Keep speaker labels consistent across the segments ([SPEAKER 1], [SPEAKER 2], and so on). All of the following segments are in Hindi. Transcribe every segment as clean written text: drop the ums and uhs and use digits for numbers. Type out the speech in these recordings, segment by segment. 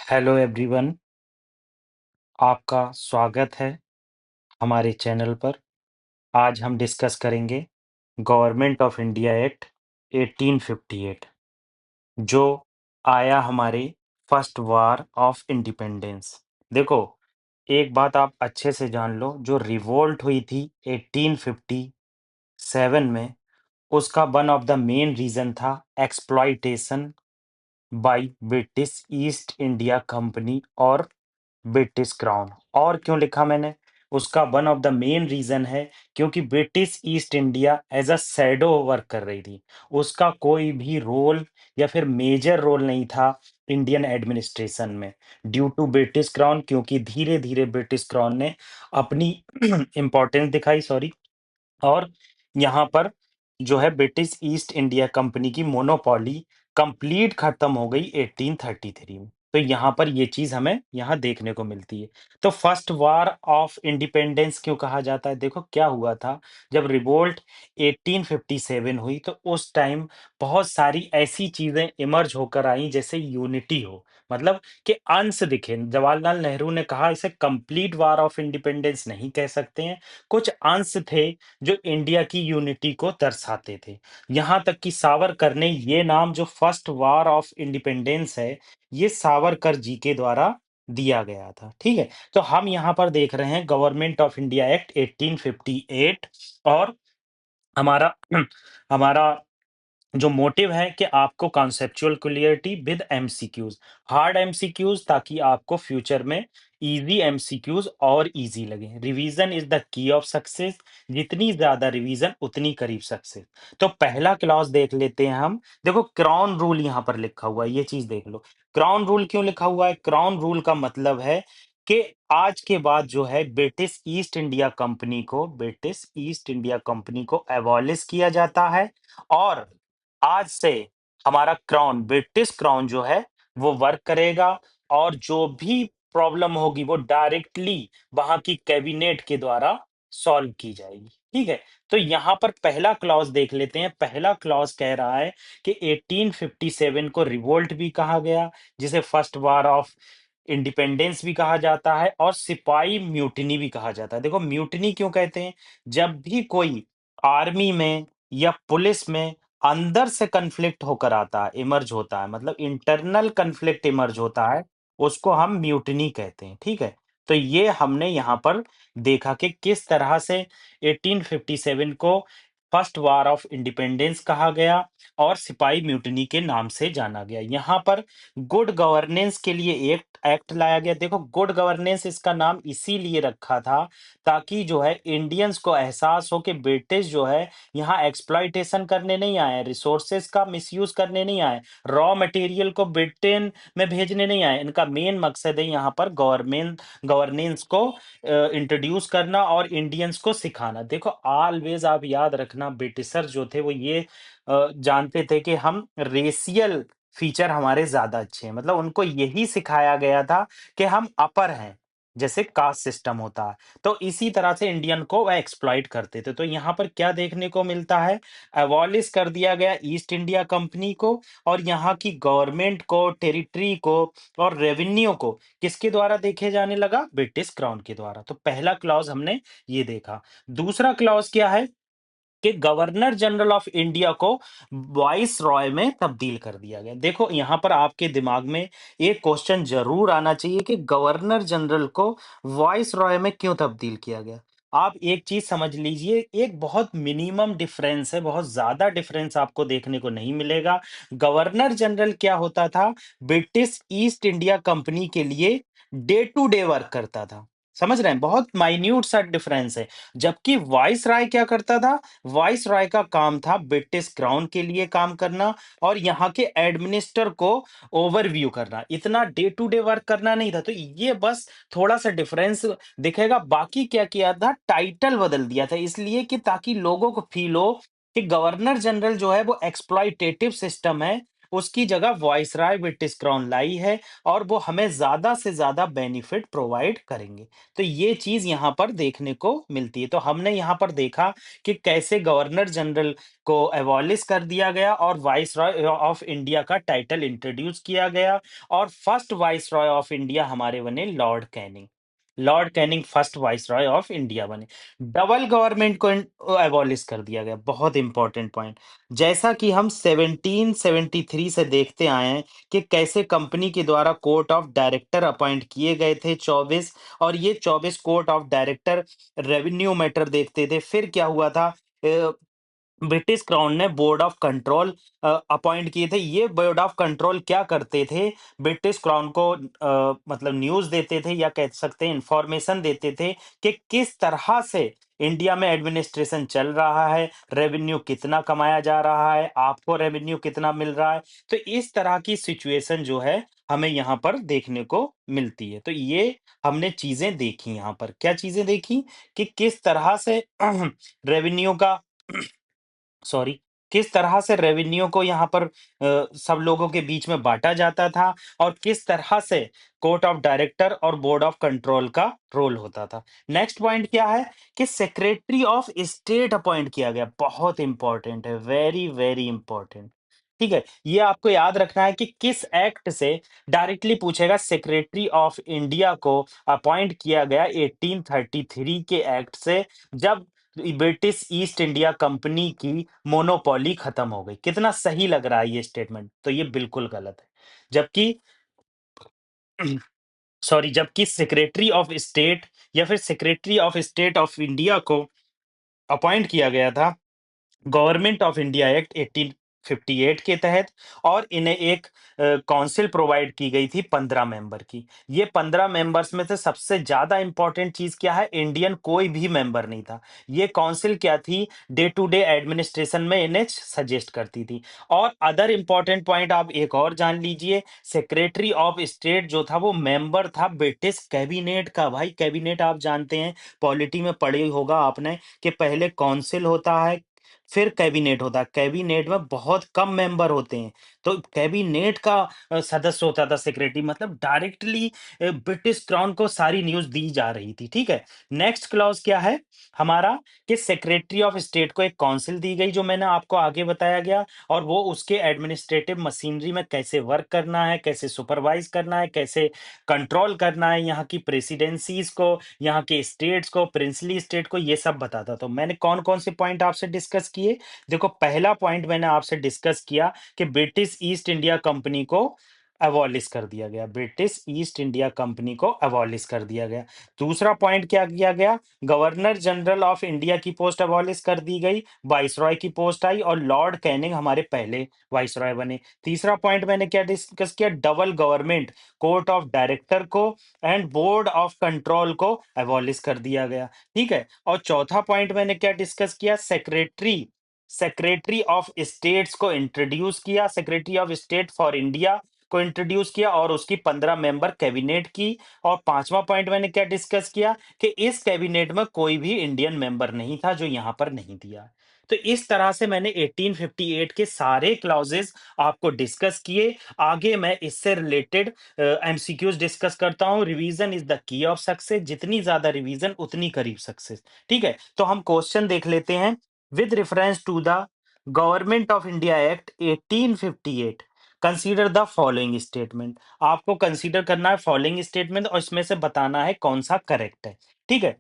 [SPEAKER 1] हेलो एवरीवन, आपका स्वागत है हमारे चैनल पर। आज हम डिस्कस करेंगे गवर्नमेंट ऑफ इंडिया एक्ट 1858 जो आया हमारे फर्स्ट वार ऑफ इंडिपेंडेंस। देखो, एक बात आप अच्छे से जान लो, जो रिवोल्ट हुई थी 1857 में, उसका one of the main reason था exploitation by British East India Company और ब्रिटिश क्राउन। और क्यों लिखा मैंने? उसका one of the main reason है क्योंकि British East India as a shadow work कर रही थी। उसका कोई भी रोल या फिर मेजर रोल नहीं था इंडियन एडमिनिस्ट्रेशन में, ड्यू टू ब्रिटिश क्राउन, क्योंकि धीरे धीरे ब्रिटिश क्राउन ने अपनी इंपॉर्टेंस दिखाई, सॉरी। और यहाँ पर जो है ब्रिटिश ईस्ट इंडिया कंपनी की मोनोपोली कंप्लीट खत्म हो गई 1833 में। तो यहाँ पर ये चीज हमें यहाँ देखने को मिलती है। तो फर्स्ट वार ऑफ इंडिपेंडेंस क्यों कहा जाता है? देखो क्या हुआ था, जब रिवोल्ट 1857 हुई तो उस टाइम बहुत सारी ऐसी चीजें इमर्ज होकर आई, जैसे यूनिटी हो, मतलब कि अंश दिखे। जवाहरलाल नेहरू ने कहा इसे कंप्लीट वार ऑफ इंडिपेंडेंस नहीं कह सकते हैं, कुछ अंश थे जो इंडिया की यूनिटी को दर्शाते थे। यहाँ तक कि सावरकर ने ये नाम, जो फर्स्ट वार ऑफ इंडिपेंडेंस है, ये सावरकर जी के द्वारा दिया गया था। ठीक है, तो हम यहाँ पर देख रहे हैं गवर्नमेंट ऑफ इंडिया एक्ट 1858। और हमारा हमारा जो मोटिव है कि आपको conceptual clarity with MCQs, hard MCQs, ताकि आपको फ्यूचर में इजी एमसीक्यूज और इजी लगे। Revision is the key of success, जितनी ज्यादा रिवीजन उतनी करीब सक्सेस। तो पहला क्लॉज देख लेते हैं हम। देखो, क्राउन रूल यहाँ पर लिखा हुआ है, ये चीज देख लो। क्राउन रूल क्यों लिखा हुआ है? क्राउन रूल का मतलब है कि आज के बाद जो है ब्रिटिश ईस्ट इंडिया कंपनी को एबॉलिश किया जाता है। और आज से हमारा क्राउन, ब्रिटिश क्राउन जो है, वो वर्क करेगा। और जो भी प्रॉब्लम होगी वो डायरेक्टली वहां की कैबिनेट के द्वारा सॉल्व की जाएगी। ठीक है, तो यहां पर पहला क्लॉज देख लेते हैं। पहला क्लॉज कह रहा है कि 1857 को रिवोल्ट भी कहा गया, जिसे फर्स्ट वार ऑफ इंडिपेंडेंस भी कहा जाता है, और सिपाही म्यूटिनी भी कहा जाता है। देखो, म्यूटिनी क्यों कहते हैं? जब भी कोई आर्मी में या पुलिस में अंदर से कन्फ्लिक्ट होकर आता है, इमर्ज होता है, मतलब इंटरनल कन्फ्लिक्ट इमर्ज होता है, उसको हम म्यूटिनी कहते हैं। ठीक है, तो ये हमने यहाँ पर देखा कि किस तरह से 1857 को फर्स्ट वार ऑफ इंडिपेंडेंस कहा गया और सिपाही म्यूटिनी के नाम से जाना गया। यहाँ पर गुड गवर्नेंस के लिए एक एक्ट लाया गया। देखो, गुड गवर्नेंस इसका नाम इसीलिए रखा था ताकि जो है इंडियंस को एहसास हो कि ब्रिटिश जो है यहाँ एक्सप्लॉइटेशन करने नहीं आए, रिसोर्सेज का मिसयूज करने नहीं आए, रॉ मटेरियल को ब्रिटेन में भेजने नहीं आए। इनका मेन मकसद है यहाँ पर गवर्नेंस को इंट्रोड्यूस करना और इंडियंस को सिखाना। देखो, ऑलवेज आप याद रखना, ब्रिटिशर जो थे वो ये जानते थे कि हम रेशियल फीचर हमारे ज्यादा अच्छे हैं, मतलब उनको यही सिखाया गया था कि हम अपर हैं, जैसे कास्ट सिस्टम होता है। तो इसी तरह से इंडियन को वह एक्सप्लॉइट करते थे। तो यहाँ पर क्या देखने को मिलता है? एबॉलिश कर दिया गया ईस्ट इंडिया कंपनी को, और यहाँ की गवर्नमेंट को, टेरिटरी को और रेवेन्यू को किसके द्वारा देखे जाने लगा? ब्रिटिश क्राउन के द्वारा। तो पहला क्लॉज हमने ये देखा। दूसरा क्लॉज क्या है कि गवर्नर जनरल ऑफ इंडिया को वाइस रॉय में तब्दील कर दिया गया। देखो, यहां पर आपके दिमाग में एक क्वेश्चन जरूर आना चाहिए कि गवर्नर जनरल को वाइस रॉय में क्यों तब्दील किया गया। आप एक चीज समझ लीजिए, एक बहुत मिनिमम डिफरेंस है, बहुत ज्यादा डिफरेंस आपको देखने को नहीं मिलेगा। गवर्नर जनरल क्या होता था? ब्रिटिश ईस्ट इंडिया कंपनी के लिए डे टू डे वर्क करता था। समझ रहे हैं? बहुत माइन्यूट सा डिफरेंस है। जबकि वाइस राय क्या करता था? वाइस रॉय का काम था ब्रिटिश क्राउन के लिए काम करना और यहाँ के एडमिनिस्टर को ओवरव्यू करना। इतना डे टू डे वर्क करना नहीं था। तो ये बस थोड़ा सा डिफरेंस दिखेगा। बाकी क्या किया था? टाइटल बदल दिया था, इसलिए कि ताकि लोगों को फील हो कि गवर्नर जनरल जो है वो एक्सप्लॉइटेटिव सिस्टम है, उसकी जगह वाइसराय ब्रिटिश क्राउन लाई है और वो हमें ज़्यादा से ज़्यादा बेनिफिट प्रोवाइड करेंगे। तो ये चीज़ यहाँ पर देखने को मिलती है। तो हमने यहाँ पर देखा कि कैसे गवर्नर जनरल को एबॉलिश कर दिया गया और वाइसरॉय ऑफ इंडिया का टाइटल इंट्रोड्यूस किया गया और फर्स्ट वाइसरॉय ऑफ इंडिया हमारे बने Lord Canning. Lord Canning first viceroy of India बने। डबल गवर्नमेंट को एबॉलिश कर दिया गया, बहुत इंपॉर्टेंट पॉइंट। जैसा कि हम 1773 से देखते आए हैं कि कैसे कंपनी के द्वारा कोर्ट ऑफ डायरेक्टर अपॉइंट किए गए थे 24, और ये 24 court of director revenue matter देखते थे। फिर क्या हुआ था, ब्रिटिश क्राउन ने बोर्ड ऑफ कंट्रोल अपॉइंट किए थे। ये बोर्ड ऑफ कंट्रोल क्या करते थे, ब्रिटिश क्राउन को मतलब न्यूज़ देते थे या कह सकते हैं इंफॉर्मेशन देते थे कि किस तरह से इंडिया में एडमिनिस्ट्रेशन चल रहा है, रेवेन्यू कितना कमाया जा रहा है, आपको रेवेन्यू कितना मिल रहा है। तो इस तरह की सिचुएशन जो है हमें यहाँ पर देखने को मिलती है। तो ये हमने चीज़ें देखी यहाँ पर। क्या चीज़ें देखी कि किस तरह से रेवेन्यू का सॉरी, किस तरह से रेवेन्यू को यहाँ पर सब लोगों के बीच में बाँटा जाता था और किस तरह से कोर्ट ऑफ डायरेक्टर और बोर्ड ऑफ कंट्रोल का रोल होता था। नेक्स्ट पॉइंट क्या है कि सेक्रेटरी ऑफ स्टेट अपॉइंट किया गया, बहुत इंपॉर्टेंट है, वेरी, वेरी इंपॉर्टेंट। ठीक है? ये आपको याद रखना है कि किस एक्ट से डायरेक्टली पूछेगा, सेक्रेटरी ऑफ इंडिया को अपॉइंट किया गया 1833 के एक्ट से, जब ब्रिटिश ईस्ट इंडिया कंपनी की मोनोपोली खत्म हो गई। कितना सही लग रहा है ये स्टेटमेंट? तो ये बिल्कुल गलत है। जबकि सॉरी, जबकि सेक्रेटरी ऑफ स्टेट या फिर secretary of state of India को अपॉइंट किया गया था गवर्नमेंट ऑफ इंडिया एक्ट 1858 के तहत, और इन्हें एक काउंसिल प्रोवाइड की गई थी 15 मेंबर की। ये 15 मेंबर्स में से सबसे ज्यादा इंपॉर्टेंट चीज क्या है, इंडियन कोई भी मेंबर नहीं था। ये काउंसिल क्या थी, डे टू डे एडमिनिस्ट्रेशन में इन्हें सजेस्ट करती थी। और अदर इंपॉर्टेंट पॉइंट आप एक और जान लीजिए, सेक्रेटरी ऑफ स्टेट जो था वो मेंबर था ब्रिटिश कैबिनेट का। भाई कैबिनेट आप जानते हैं, पॉलिटी में पढ़ी होगा आपने कि पहले काउंसिल होता है, फिर कैबिनेट होता है। कैबिनेट में बहुत कम मेंबर होते हैं, तो कैबिनेट का सदस्य होता था सेक्रेटरी, मतलब डायरेक्टली ब्रिटिश क्राउन को सारी न्यूज़ दी जा रही थी, ठीक है? नेक्स्ट क्लॉज़ क्या है हमारा कि सेक्रेटरी ऑफ स्टेट को एक काउंसिल दी गई, जो मैंने आपको आगे बताया गया, और वो उसके एडमिनिस्ट्रेटिव मशीनरी में कैसे वर्क करना है, कैसे सुपरवाइज़ करना है, कैसे कंट्रोल करना है यहाँ की प्रेसिडेंसीज़ को, यहाँ के स्टेट्स को, प्रिंसली स्टेट को, ये सब बताता। तो मैंने कौन-कौन से पॉइंट आपसे डिस्कस किए? देखो, पहला पॉइंट मैंने आपसे डिस्कस किया कि ब्रिटिश ईस्ट इंडिया कंपनी को अबॉलिश कर दिया गया। ब्रिटिश ईस्ट इंडिया कंपनी को अबॉलिश कर दिया गया। दूसरा पॉइंट क्या किया गया? गवर्नर जनरल ऑफ इंडिया की पोस्ट अबॉलिश कर दी गई, वाइसरॉय की पोस्ट आई और लॉर्ड कैनिंग हमारे पहले वाइसरॉय बने। तीसरा पॉइंट मैंने क्या डिस्कस किया? Double government, court of director को एंड बोर्ड ऑफ कंट्रोल को अबॉलिश कर दिया गया, ठीक है? और चौथा पॉइंट मैंने क्या डिस्कस किया? सेक्रेटरी सेक्रेटरी ऑफ स्टेट्स को इंट्रोड्यूस किया, secretary of state for India को इंट्रोड्यूस किया और उसकी 15 मेंबर कैबिनेट की। और पांचवा पॉइंट मैंने क्या डिस्कस किया कि इस कैबिनेट में कोई भी इंडियन मेंबर नहीं था, जो यहां पर नहीं दिया। तो इस तरह से मैंने 1858 के सारे क्लॉजेस आपको डिस्कस किए। आगे मैं इससे रिलेटेड एमसीक्यूज डिस्कस करता हूँ। Revision is the key of success, जितनी ज्यादा रिवीजन उतनी करीब सक्सेस, ठीक है? तो हम क्वेश्चन देख लेते हैं। With reference to the Government of India Act 1858, consider the following statement. आपको कंसीडर करना है फॉलोइंग स्टेटमेंट और इसमें से बताना है कौन सा करेक्ट है, ठीक है?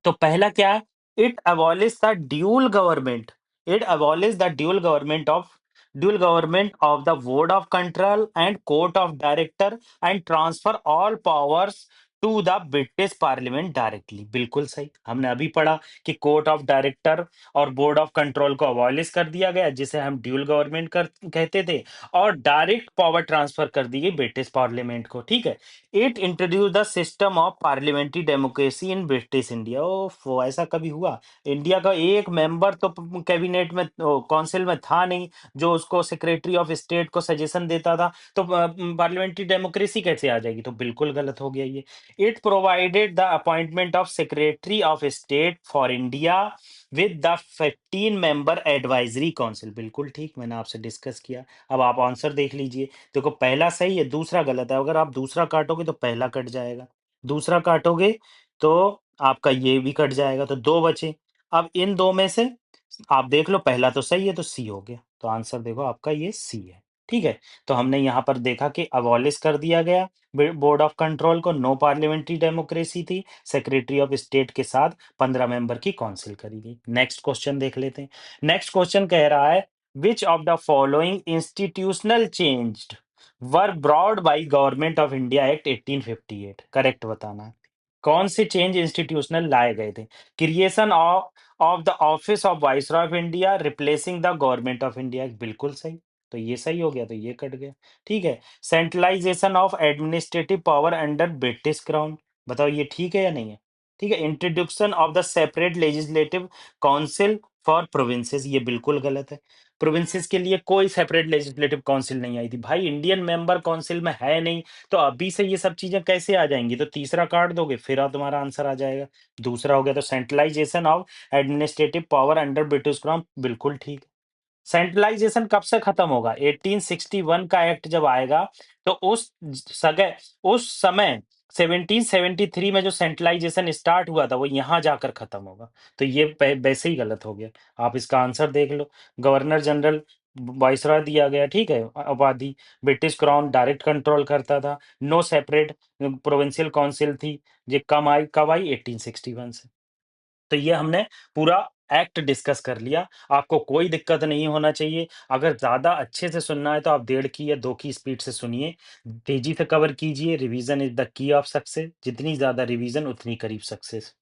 [SPEAKER 1] तो पहला क्या है? It abolish the dual government, it abolish the dual government of the board of control and court of director and transfer all powers to the British parliament directly. बिल्कुल सही, हमने अभी पढ़ा कि कोर्ट ऑफ डायरेक्टर और बोर्ड ऑफ कंट्रोल को अबॉलिश कर दिया गया, जिसे हम ड्यूल गवर्नमेंट कर कहते थे, और डायरेक्ट पावर ट्रांसफर कर दी गई ब्रिटिश पार्लियामेंट को, ठीक है? It introduce the system of parliamentary democracy in British India. ओफो, ऐसा कभी हुआ? इंडिया का एक मेंबर तो कैबिनेट में, काउंसिल में था नहीं, जो उसको सेक्रेटरी ऑफ स्टेट को सजेशन देता था, तो पार्लियामेंट्री डेमोक्रेसी कैसे आ जाएगी? तो बिल्कुल गलत हो गया ये। It provided the appointment of Secretary of State for India with the 15 member advisory council। बिल्कुल ठीक, मैंने आपसे डिस्कस किया। अब आप आंसर देख लीजिए। देखो पहला सही है, दूसरा गलत है। अगर आप दूसरा काटोगे तो पहला कट जाएगा, दूसरा काटोगे तो आपका ये भी कट जाएगा, तो 2 बचे। अब इन 2 में से आप देख लो, पहला तो सही है तो सी हो गया। तो आंसर देखो आपका ये सी है। ठीक है? तो हमने यहाँ पर देखा कि अबॉलिश कर दिया गया बोर्ड ऑफ कंट्रोल को, नो पार्लियामेंट्री डेमोक्रेसी थी, सेक्रेटरी ऑफ स्टेट के साथ 15 मेंबर की काउंसिल करी गई। नेक्स्ट क्वेश्चन देख लेते हैं। नेक्स्ट क्वेश्चन कह रहा है, which of the following institutional changed were brought by government of India Act 1858? Correct बताना है। कौन से चेंज इंस्टीट्यूशनल लाए गए थे? Creation of the office of viceroy of India, replacing the Government of India. बिल्कुल सही। तो ये सही हो गया, तो ये कट गया। ठीक है। Centralisation of administrative power under British crown. बताओ ये ठीक है या नहीं है? ठीक है। Introduction of the separate legislative council for provinces. ये बिल्कुल गलत है। प्रोविंसेस के लिए कोई सेपरेट लेजिस्लेटिव काउंसिल नहीं आई थी भाई, इंडियन मेंबर काउंसिल में है नहीं, तो अभी से ये सब चीजें कैसे आ जाएंगी? तो तीसरा काट दोगे फिर तुम्हारा आंसर आ जाएगा। दूसरा हो गया, तो centralisation of administrative power under British crown, बिल्कुल ठीक। सेंट्रलाइजेशन कब से खत्म होगा? 1861 का एक्ट जब आएगा, तो उस समय 1773 में जो सेंट्रलाइजेशन स्टार्ट हुआ था वो यहाँ जाकर खत्म होगा। तो ये वैसे ही गलत हो गया। आप इसका आंसर देख लो। गवर्नर जनरल वाइसरॉय दिया गया, ठीक है, उपाधि। ब्रिटिश क्राउन डायरेक्ट कंट्रोल करता था। नो सेपरेट प्रोविंशियल काउंसिल थी। ये कब आई? 1861 से। तो ये हमने पूरा एक्ट डिस्कस कर लिया। आपको कोई दिक्कत नहीं होना चाहिए। अगर ज़्यादा अच्छे से सुनना है तो आप 1.5 की या 2 की स्पीड से सुनिए। तेज़ी से कवर कीजिए। Revision is the key of success. जितनी ज़्यादा रिवीजन उतनी करीब सक्सेस।